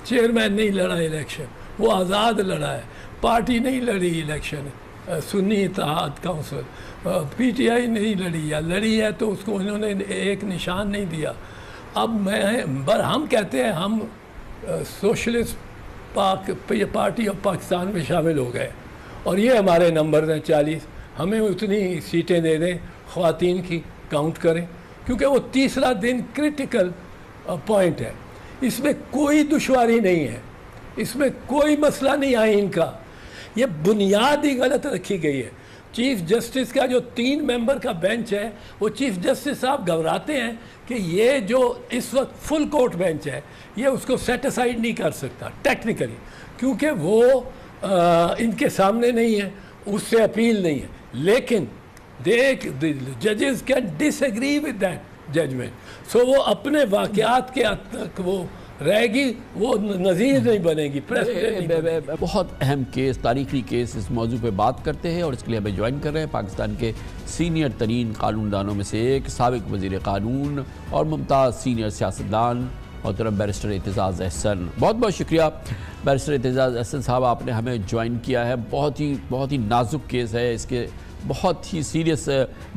Chairman नहीं लड़ा election, वो आज़ाद लड़ा है, पार्टी नहीं लड़ी इलेक्शन, सुन्नी इत्तेहाद काउंसिल पीटीआई नहीं लड़ी, या लड़ी है तो उसको उन्होंने एक निशान नहीं दिया। अब हम कहते हैं हम सोशलिस्ट पार्टी ऑफ पाकिस्तान में शामिल हो गए और ये हमारे नंबर हैं 40, हमें उतनी सीटें दे दें, ख़वातीन की काउंट करें, क्योंकि वो तीसरा दिन क्रिटिकल पॉइंट है। इसमें कोई दुश्वारी नहीं है, इसमें कोई मसला नहीं आइन का, ये बुनियाद ही गलत रखी गई है। चीफ जस्टिस का जो 3 मेंबर का बेंच है, वो चीफ जस्टिस साहब घबराते हैं कि ये जो इस वक्त फुल कोर्ट बेंच है ये उसको सेट असाइड नहीं कर सकता टेक्निकली, क्योंकि वो इनके सामने नहीं है, उससे अपील नहीं है। लेकिन जजेस can disagree with that judgement, so वो अपने वाक़यात के हद तक वो रहेगी, वो नज़ीर नहीं बनेगी, प्रेसिडेंट। बहुत अहम केस, तारीखी केस, इस मौजू पे बात करते हैं और इसके लिए हमें ज्वाइन कर रहे हैं पाकिस्तान के सीनियर तरीन कानूनदानों में से एक, साबिक वज़ीर कानून और मुमताज़ सीनियर सियासतदान मोहतरम बैरिस्टर एतजाज़ अहसन। बहुत बहुत शुक्रिया बैरिस्टर एतजाज़ अहसन साहब, आपने हमें ज्वाइन किया है। बहुत ही नाजुक केस है, इसके बहुत ही सीरियस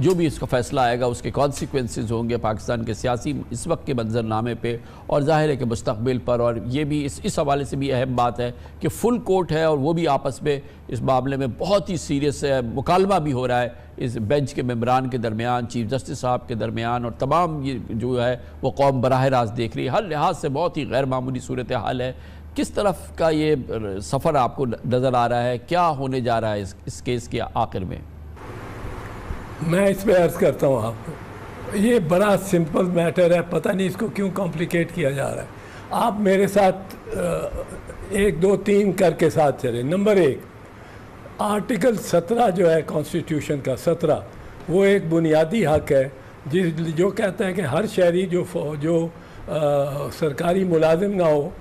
जो भी इसका फ़ैसला आएगा उसके कॉन्सिक्वेंसेस होंगे पाकिस्तान के सियासी इस वक्त के मंजरनामे पे और ज़ाहिर है कि मुस्तक़बिल पर। और ये भी इस हवाले से भी अहम बात है कि फुल कोर्ट है और वो भी आपस में इस मामले में बहुत ही सीरियस मुकालमा भी हो रहा है इस बेंच के मेंबरान के दरमियान, चीफ जस्टिस साहब के दरमियान, और तमाम ये जो है वो कौम बराह रास्त देख रही है। हर लिहाज से बहुत ही गैर मामूली सूरत हाल है। किस तरफ का ये सफ़र आपको नज़र आ रहा है, क्या होने जा रहा है इस केस के आखिर में? मैं इस पर अर्ज़ करता हूँ आपको, ये बड़ा सिंपल मैटर है, पता नहीं इसको क्यों कॉम्प्लिकेट किया जा रहा है। आप मेरे साथ 1 2 3 करके साथ चले। नंबर 1, आर्टिकल 17 जो है कॉन्स्टिट्यूशन का 17, वो एक बुनियादी हक है जो कहता है कि हर शहरी जो सरकारी मुलाजिम ना हो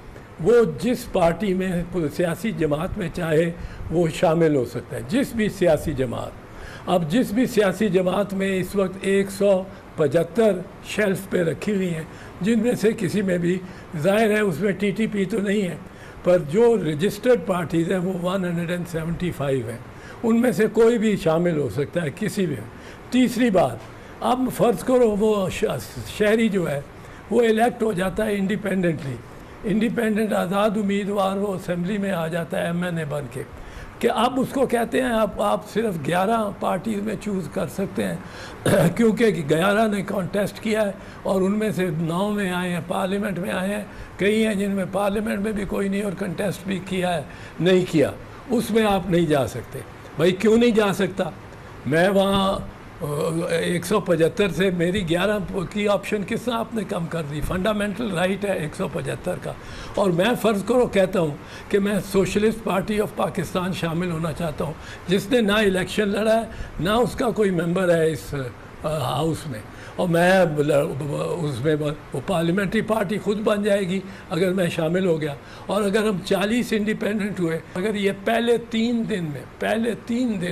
वो जिस पार्टी में सियासी जमात में चाहे वो शामिल हो सकता है, जिस भी सियासी जमात। अब जिस भी सियासी जमात में इस वक्त 175 शेल्फ पे रखी हुई हैं, जिनमें से किसी में भी ज़ाहिर है उसमें टीटीपी तो नहीं है, पर जो रजिस्टर्ड पार्टीज़ हैं वो 175 हैं, उनमें से कोई भी शामिल हो सकता है किसी भी। तीसरी बात, अब फ़र्ज़ करो वो शहरी जो है वो इलेक्ट हो जाता है इंडिपेंडेंटली, इंडिपेंडेंट आज़ाद उम्मीदवार वो असेंबली में आ जाता है MNA बन के, कि अब उसको कहते हैं आप सिर्फ 11 पार्टीज़ में चूज़ कर सकते हैं क्योंकि 11 ने कॉन्टेस्ट किया है और उनमें से 9 में आए हैं, पार्लियामेंट में आए हैं, कई हैं जिनमें पार्लियामेंट में भी कोई नहीं और कंटेस्ट भी किया है, नहीं किया, उसमें आप नहीं जा सकते। भाई क्यों नहीं जा सकता? मैं वहाँ 175 से मेरी 11 की ऑप्शन किस तरह आपने कम कर दी? फंडामेंटल राइट है 175 का। और मैं फ़र्ज़ करो कहता हूँ कि मैं सोशलिस्ट पार्टी ऑफ पाकिस्तान शामिल होना चाहता हूँ, जिसने ना इलेक्शन लड़ा है ना उसका कोई मेंबर है इस हाउस में, और मैं उसमें वो पार्लियामेंट्री पार्टी खुद बन जाएगी अगर मैं शामिल हो गया। और अगर हम 40 इंडिपेंडेंट हुए, अगर ये पहले 3 दिन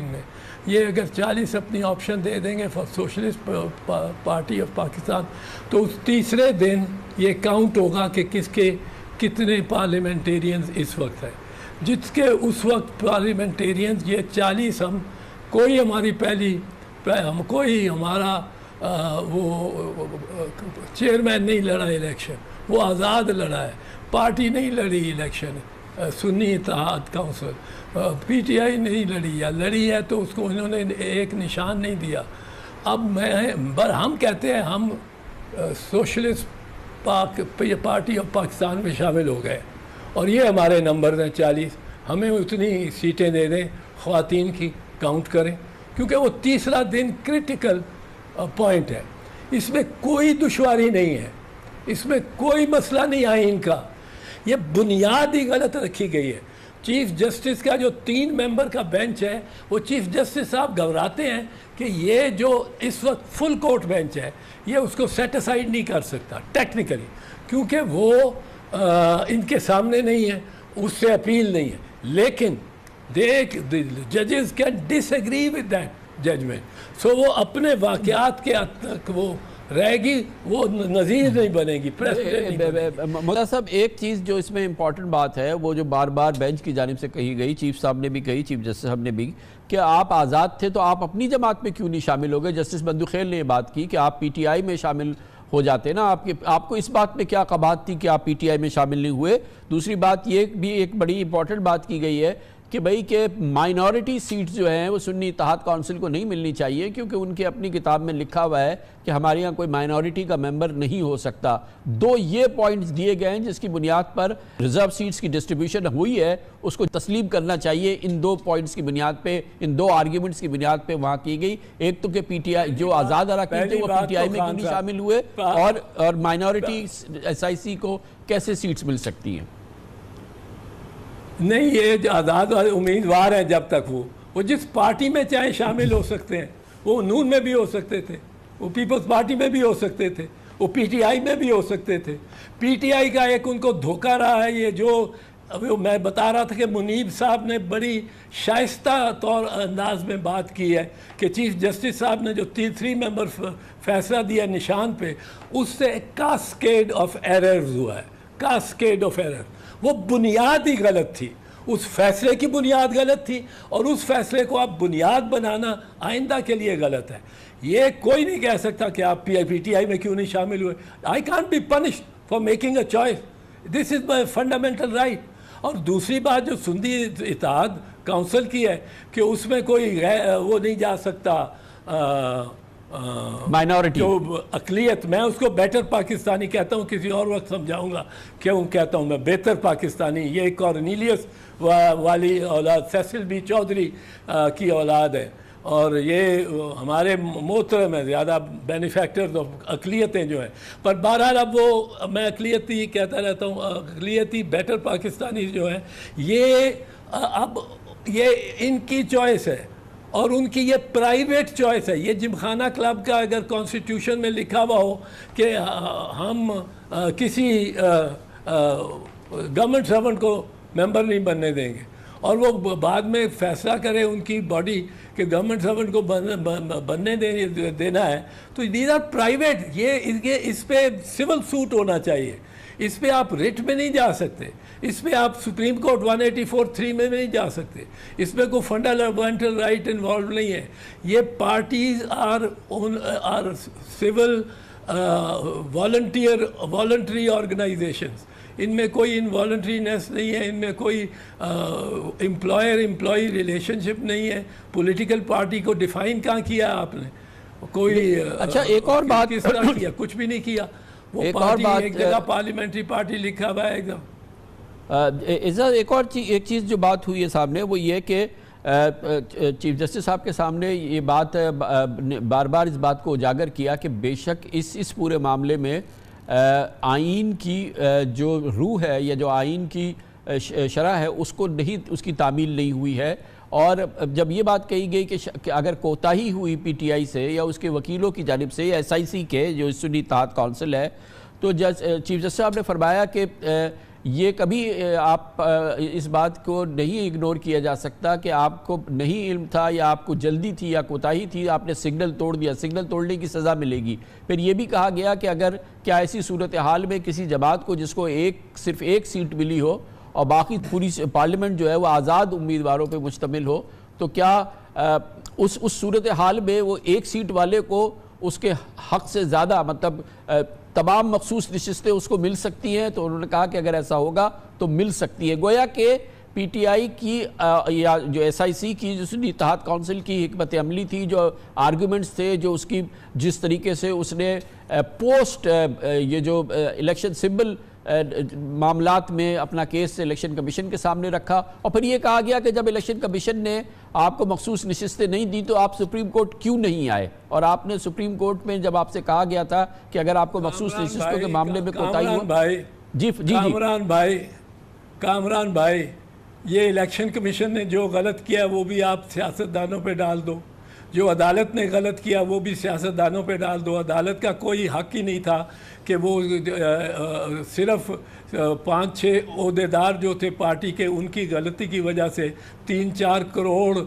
में ये अगर 40 अपनी ऑप्शन दे देंगे for socialist party of Pakistan, तो उस तीसरे दिन ये काउंट होगा कि कितने पार्लियामेंटेरियंस इस वक्त है। जिसके उस वक्त पार्लियामेंटेरियंस ये 40, कोई हमारा वो चेयरमैन नहीं लड़ा इलेक्शन, वो आज़ाद लड़ा है, पार्टी नहीं लड़ी इलेक्शन, सुन्नी इत्तेहाद काउंसिल पीटीआई नहीं लड़ी, या लड़ी है तो उसको उन्होंने एक निशान नहीं दिया। अब हम कहते हैं हम सोशलिस्ट पार्टी ऑफ पाकिस्तान में शामिल हो गए और ये हमारे नंबर हैं 40, हमें उतनी सीटें दे दें, ख़वातीन की काउंट करें, क्योंकि वो तीसरा दिन क्रिटिकल पॉइंट है। इसमें कोई दुश्वारी नहीं है, इसमें कोई मसला नहीं आइन का, ये बुनियाद ही गलत रखी गई है। चीफ जस्टिस का जो 3 मेंबर का बेंच है, वो चीफ जस्टिस साहब घबराते हैं कि ये जो इस वक्त फुल कोर्ट बेंच है ये उसको सेट असाइड नहीं कर सकता टेक्निकली, क्योंकि वो इनके सामने नहीं है, उससे अपील नहीं है। लेकिन जजेस can disagree with that judgement, so वो अपने वाक़यात के हद तक वो रहेगी, वो नज़ीर नहीं बनेगी, प्रेसिडेंट नहीं बनेगी। मुल्ला साहब, एक चीज़ जो इसमें इम्पॉर्टेंट बात है, वो जो बार बार बेंच की जानिब से कही गई, चीफ साहब ने भी कही, चीफ जस्टिस साहब ने भी, कि आप आज़ाद थे तो आप अपनी जमात में क्यों नहीं शामिल हो गए। जस्टिस बंदूखेल ने ये बात की कि आप पीटीआई में शामिल हो जाते ना, आपको इस बात में क्या कबात थी कि आप पीटीआई में शामिल नहीं हुए। दूसरी बात ये भी एक बड़ी इंपॉर्टेंट बात की गई है कि भाई के माइनॉरिटी सीट्स जो हैं वो सुन्नी इत्तेहाद काउंसिल को नहीं मिलनी चाहिए, क्योंकि उनके अपनी किताब में लिखा हुआ है कि हमारे यहाँ कोई माइनॉरिटी का मेंबर नहीं हो सकता। दो ये पॉइंट्स दिए गए हैं जिसकी बुनियाद पर रिजर्व सीट्स की डिस्ट्रीब्यूशन हुई है, उसको तस्लीम करना चाहिए। इन दो पॉइंट्स की बुनियाद पे, इन दो आर्ग्यूमेंट्स की बुनियाद पे वहाँ की गई। एक तो कि पीटीआई जो आज़ाद अरकान थे वो पीटीआई में क्यों नहीं शामिल हुए, और माइनॉरिटी SIC को कैसे सीट्स मिल सकती हैं। नहीं, ये जो आज़ाद वाले उम्मीदवार हैं, जब तक वो जिस पार्टी में चाहे शामिल हो सकते हैं, वो नून में भी हो सकते थे, वो पीपल्स पार्टी में भी हो सकते थे, वो पीटीआई में भी हो सकते थे। पीटीआई का एक उनको धोखा रहा है ये, जो अभी मैं बता रहा था कि मुनीब साहब ने बड़ी शाइस्ता तौर अंदाज में बात की है कि चीफ जस्टिस साहब ने जो 3 मेंबर फैसला दिया निशान पे, उससे कास्केड ऑफ एरर्स हुआ है, कास्केड ऑफ एरर। वो बुनियाद ही गलत थी, उस फैसले की बुनियाद गलत थी, और उस फैसले को आप बुनियाद बनाना आइंदा के लिए गलत है। ये कोई नहीं कह सकता कि आप पीटीआई में क्यों नहीं शामिल हुए। I can't be punished for making a choice, this is my fundamental right. और दूसरी बात जो सुन्नी इत्तेहाद काउंसिल की है कि उसमें कोई वो नहीं जा सकता माइनॉरिटी, जो अकलियत, मैं उसको बेटर पाकिस्तानी कहता हूँ, किसी और वक्त समझाऊंगा क्यों कहता हूँ मैं बेहतर पाकिस्तानी। ये कॉर्नीलियस वाली औलाद सेसिल बी चौधरी की औलाद है, और ये हमारे मोहतरम है, ज़्यादा बेनिफैक्टर्स ऑफ अकलियतें जो हैं। पर बहरहाल अब वो, मैं अकलियती कहता रहता हूँ, अकलियती बेटर पाकिस्तानी जो हैं, ये अब ये इनकी चॉइस है, और उनकी ये प्राइवेट चॉइस है। ये जिमखाना क्लब का अगर कॉन्स्टिट्यूशन में लिखा हुआ हो कि हम किसी गवर्नमेंट सर्वेंट को मेंबर नहीं बनने देंगे, और वो बाद में फैसला करे उनकी बॉडी कि गवर्नमेंट सर्वेंट को बनने देना है, तो दीज आर प्राइवेट। ये इस पे सिविल सूट होना चाहिए, इस पे आप रिट में नहीं जा सकते, इस पे आप सुप्रीम कोर्ट 184(3) में नहीं जा सकते, इसमें कोई फंडामेंटल राइट इन्वॉल्व नहीं है। ये parties are civil voluntary organisations, इनमें कोई इनवॉलंटरीनेस नहीं है, इनमें कोई एम्प्लॉयर एम्प्लॉई रिलेशनशिप नहीं है। पॉलिटिकल पार्टी को डिफाइन कहाँ किया आपने, कोई अच्छा एक और बात किस तरह किया, कुछ भी नहीं किया। वो एक पार्टी और बात, एक जगह पार्लियामेंट्री पार्टी लिखा हुआ है एकदम। एक चीज़ जो बात हुई है सामने, वो ये कि चीफ जस्टिस साहब के सामने ये बात बार बार इस बात को उजागर किया कि बेशक इस पूरे मामले में आइन की जो रूह है या जो आइन की शरह है उसको नहीं, उसकी तामील नहीं हुई है। और जब ये बात कही गई कि अगर कोताही हुई पीटीआई से या उसके वकीलों की जानिब से या SIC के जो सुन्नी इत्तेहाद काउंसिल है, तो चीफ जस्टिस साहब ने फरमाया कि ये कभी आप इस बात को नहीं इग्नोर किया जा सकता कि आपको नहीं इल्म था या आपको जल्दी थी या कोताही थी, आपने सिग्नल तोड़ दिया, सिग्नल तोड़ने की सज़ा मिलेगी। फिर ये भी कहा गया कि अगर क्या ऐसी सूरत हाल में किसी जमात को जिसको सिर्फ एक सीट मिली हो और बाकी पूरी पार्लियामेंट जो है वो आज़ाद उम्मीदवारों पे मुश्तमिल हो, तो क्या उस सूरत हाल में वो एक सीट वाले को उसके हक़ से ज़्यादा, मतलब तमाम मखसूस नशिस्तें उसको मिल सकती हैं? तो उन्होंने कहा कि अगर ऐसा होगा तो मिल सकती है। गोया कि पीटीआई की या जो SIC की जो सुन्नी इत्तेहाद काउंसिल की हिकमत अमली थी, जो आर्गूमेंट्स थे, जो उसकी जिस तरीके से उसने पोस्ट ये जो इलेक्शन सिंबल मामलात में अपना केस इलेक्शन कमीशन के सामने रखा, और फिर ये कहा गया कि जब इलेक्शन कमीशन ने आपको मखसूस नशिस्तें नहीं दी तो आप सुप्रीम कोर्ट क्यों नहीं आए। और आपने सुप्रीम कोर्ट में जब आपसे कहा गया था कि अगर आपको मखसूस नशिस्तों के मामले में कोताही हो, कामरान भाई, ये इलेक्शन कमीशन ने जो गलत किया वो भी आप सियासतदानों पे डाल दो। जो अदालत ने गलत किया वो भी सियासतदानों पे डाल दो। अदालत का कोई हक ही नहीं था कि वो सिर्फ 5-6 ओहदेदार जो थे पार्टी के, उनकी गलती की वजह से 3-4 करोड़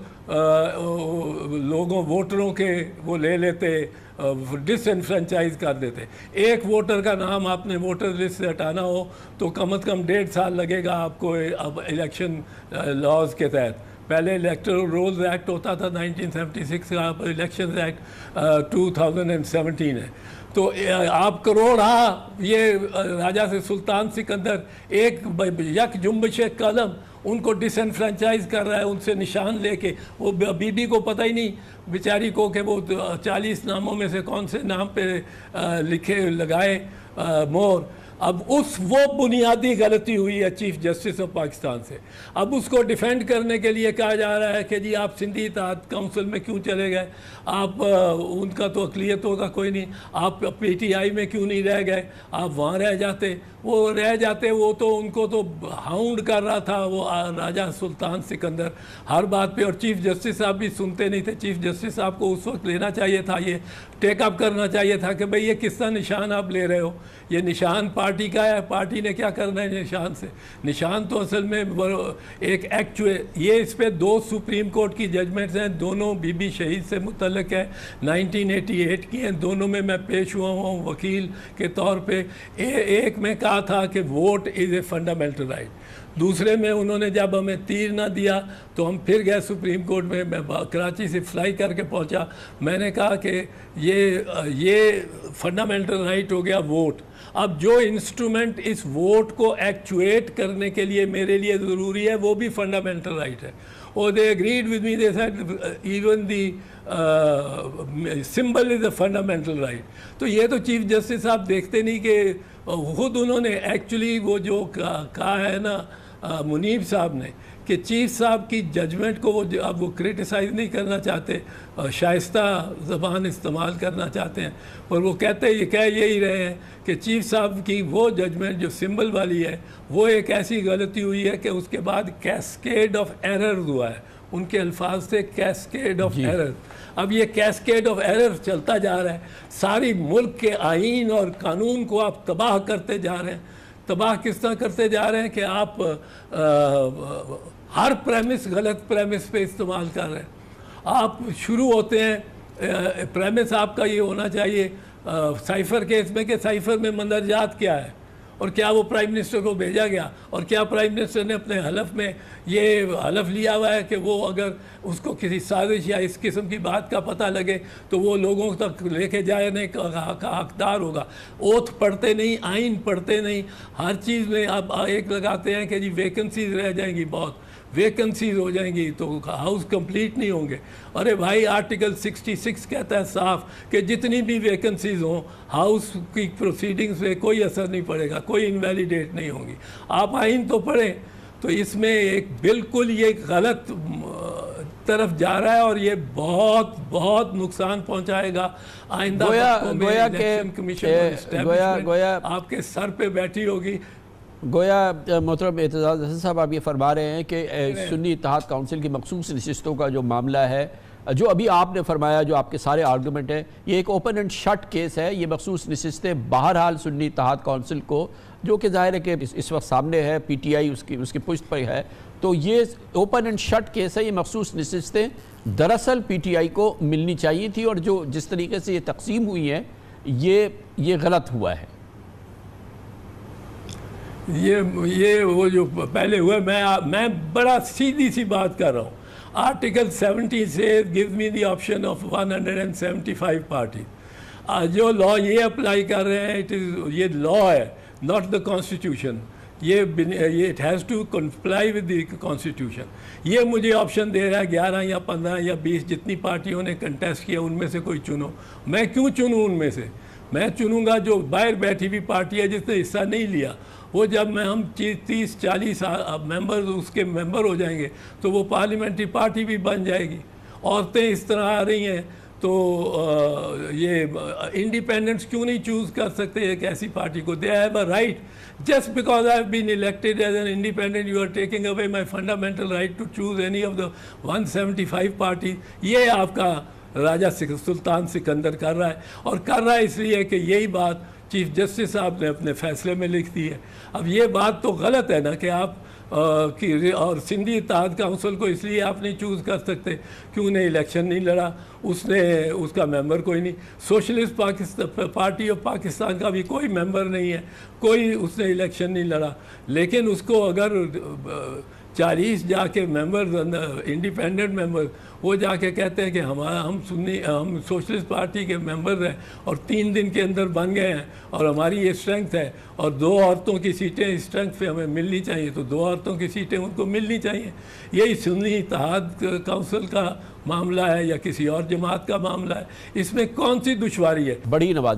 लोगों वोटरों के वो ले लेते, डिसएनफ्रेंचाइज कर देते। एक वोटर का नाम आपने वोटर लिस्ट से हटाना हो तो कम से कम 1.5 साल लगेगा आपको अब इलेक्शन लॉज के तहत। पहले इलेक्टोरल रोल्स एक्ट होता था 1976 का, अब इलेक्शन एक्ट 2017 है। तो आप करोड़ ये राजा से सुल्तान सिकंदर एक यक जुम्बिश कलम उनको डिसएनफ्रेंचाइज कर रहा है, उनसे निशान लेके। वो बीबी को पता ही नहीं बेचारी को कि वो 40 नामों में से कौन से नाम पे लिखे लगाए मोहर। अब वो बुनियादी गलती हुई है चीफ जस्टिस ऑफ पाकिस्तान से। अब उसको डिफेंड करने के लिए कहा जा रहा है कि जी आप सिंधी इत्तेहाद काउंसिल में क्यों चले गए, आप उनका तो अक़लियत होगा कोई नहीं, आप PTI में क्यों नहीं रह गए, आप वहाँ रह जाते। वो रह जाते, वो तो उनको तो हाउंड कर रहा था वो राजा सुल्तान सिकंदर हर बात पे, और चीफ जस्टिस साहब भी सुनते नहीं थे। चीफ जस्टिस साहब को उस वक्त लेना चाहिए था, ये टेकअप करना चाहिए था कि भाई ये किस तरह निशान आप ले रहे हो, ये निशान पार्टी का है, पार्टी ने क्या करना है निशान से। निशान तो असल में एक ये इस पर 2 सुप्रीम कोर्ट की जजमेंट्स हैं, दोनों बीबी शहीद से मुतल्लिक है, 1988 की हैं। दोनों में मैं पेश हुआ हूँ वकील के तौर पे। एक में कहा था कि vote is a fundamental right, दूसरे में उन्होंने जब हमें तीर ना दिया तो हम फिर गए सुप्रीम कोर्ट में। मैं कराची से फ्लाई करके पहुंचा, मैंने कहा कि ये फंडामेंटल राइट हो गया वोट। अब जो इंस्ट्रूमेंट इस वोट को एक्चुएट करने के लिए मेरे लिए ज़रूरी है वो भी फंडामेंटल राइट है। और they agreed with me, they said even the symbol is a fundamental right. तो ये तो चीफ जस्टिस साहब देखते नहीं कि खुद उन्होंने एक्चुअली वो जो कहा है ना मुनीब साहब ने कि चीफ साहब की जजमेंट को वो अब वो क्रिटिसाइज़ नहीं करना चाहते, शाइस्ता ज़बान इस्तेमाल करना चाहते हैं, और वो कहते ये कह यही रहे हैं कि चीफ साहब की वो जजमेंट जो सिंबल वाली है वो एक ऐसी गलती हुई है कि उसके बाद कैस्केड ऑफ एरर हुआ है। उनके अल्फाज से कैस्केड ऑफ एरर। अब ये कैस्केड ऑफ एरर चलता जा रहा है, सारी मुल्क के आईन और कानून को आप तबाह करते जा रहे हैं। तबाह किस तरह करते जा रहे हैं कि आप हर प्रेमिस गलत प्रेमिस पे इस्तेमाल कर रहे हैं। आप शुरू होते हैं, प्रेमिस आपका ये होना चाहिए साइफ़र केस में कि साइफ़र में मंदरजात क्या है और क्या वो प्राइम मिनिस्टर को भेजा गया, और क्या प्राइम मिनिस्टर ने अपने हलफ में ये हलफ लिया हुआ है कि वो अगर उसको किसी साजिश या इस किस्म की बात का पता लगे तो वो लोगों तक लेके जाने का हकदार होगा। ओथ पढ़ते नहीं, आइन पढ़ते नहीं, हर चीज़ में आप एक लगाते हैं कि जी वैकेंसीज रह जाएंगी, बहुत वैकेंसीज हो जाएंगी तो हाउस कंप्लीट नहीं होंगे। अरे भाई आर्टिकल 66 कहता है साफ कि जितनी भी वैकेंसीज हों हाउस की प्रोसीडिंग्स पे कोई असर नहीं पड़ेगा, कोई इनवैलिडेट नहीं होंगी। आप आइन तो पढ़ें। तो इसमें एक बिल्कुल ये गलत तरफ जा रहा है और ये बहुत बहुत नुकसान पहुंचाएगा आइंदा। गोया आपके सर पे बैठी होगी। गोया मोहतरम एतजाज़ हसन साहब, आप ये फरमा रहे हैं कि सुन्नी इत्तेहाद काउंसिल की मखसूस नशिस्तों का जो मामला है, जो अभी आपने फरमाया, जो आपके सारे आर्गूमेंट हैं, ये एक ओपन एंड शट केस है। ये मखसूस नशिस्तें बहरहाल सुन्नी इत्तेहाद काउंसिल को, जो कि ज़ाहिर है कि इस वक्त सामने है, PTI उसकी पुश्त पर है, तो ये ओपन एंड शट केस है। ये मखसूस नशिस्तें दरअसल PTI को मिलनी चाहिए थी, और जो जिस तरीके से ये तकसीम हुई हैं ये गलत हुआ है। ये वो जो पहले हुआ, मैं बड़ा सीधी सी बात कर रहा हूँ। आर्टिकल 70 से give me the option of 175 party. जो लॉ ये अप्लाई कर रहे हैं, ये लॉ है, नॉट द कॉन्स्टिट्यूशन। ये it has to comply with the constitution. ये मुझे ऑप्शन दे रहा है 11 या 15 या 20 जितनी पार्टियों ने कंटेस्ट किया उनमें से कोई चुनो। मैं क्यों चुनूँ उनमें से? मैं चुनूँगा जो बाहर बैठी हुई पार्टी है जिसने हिस्सा नहीं लिया। वो जब हम 30-40 मेंबर उसके मेंबर हो जाएंगे तो वो पार्लियामेंट्री पार्टी भी बन जाएगी। औरतें इस तरह आ रही हैं तो ये इंडिपेंडेंट्स क्यों नहीं चूज़ कर सकते एक ऐसी पार्टी को? They have a right. Just because I have been elected as an independent you are taking away my fundamental right to choose any of the 175 party. ये आपका राजा सुल्तान सिकंदर कर रहा है, और कर रहा है इसलिए कि यही बात चीफ जस्टिस साहब ने अपने फैसले में लिख दी है। अब ये बात तो गलत है ना कि आप और सिंधी इत्तेहाद काउंसिल को इसलिए आप नहीं चूज़ कर सकते कि उन्हें इलेक्शन नहीं लड़ा, उसने उसका मेंबर कोई नहीं। Socialist Pakistan party of Pakistan का भी कोई मेंबर नहीं है, कोई उसने इलेक्शन नहीं लड़ा, लेकिन उसको अगर 40 जाके मेंबर इंडिपेंडेंट मेंबर वो जाके कहते हैं कि हम सोशलिस्ट पार्टी के मेंबर हैं और 3 दिन के अंदर बन गए हैं और हमारी ये स्ट्रेंथ है और 2 औरतों की सीटें इस स्ट्रेंथ पे हमें मिलनी चाहिए, तो 2 औरतों की सीटें उनको मिलनी चाहिए। यही सुन्नी इत्तेहाद काउंसिल का मामला है या किसी और जमात का मामला है, इसमें कौन सी दुश्वारी है? बड़ी नवाज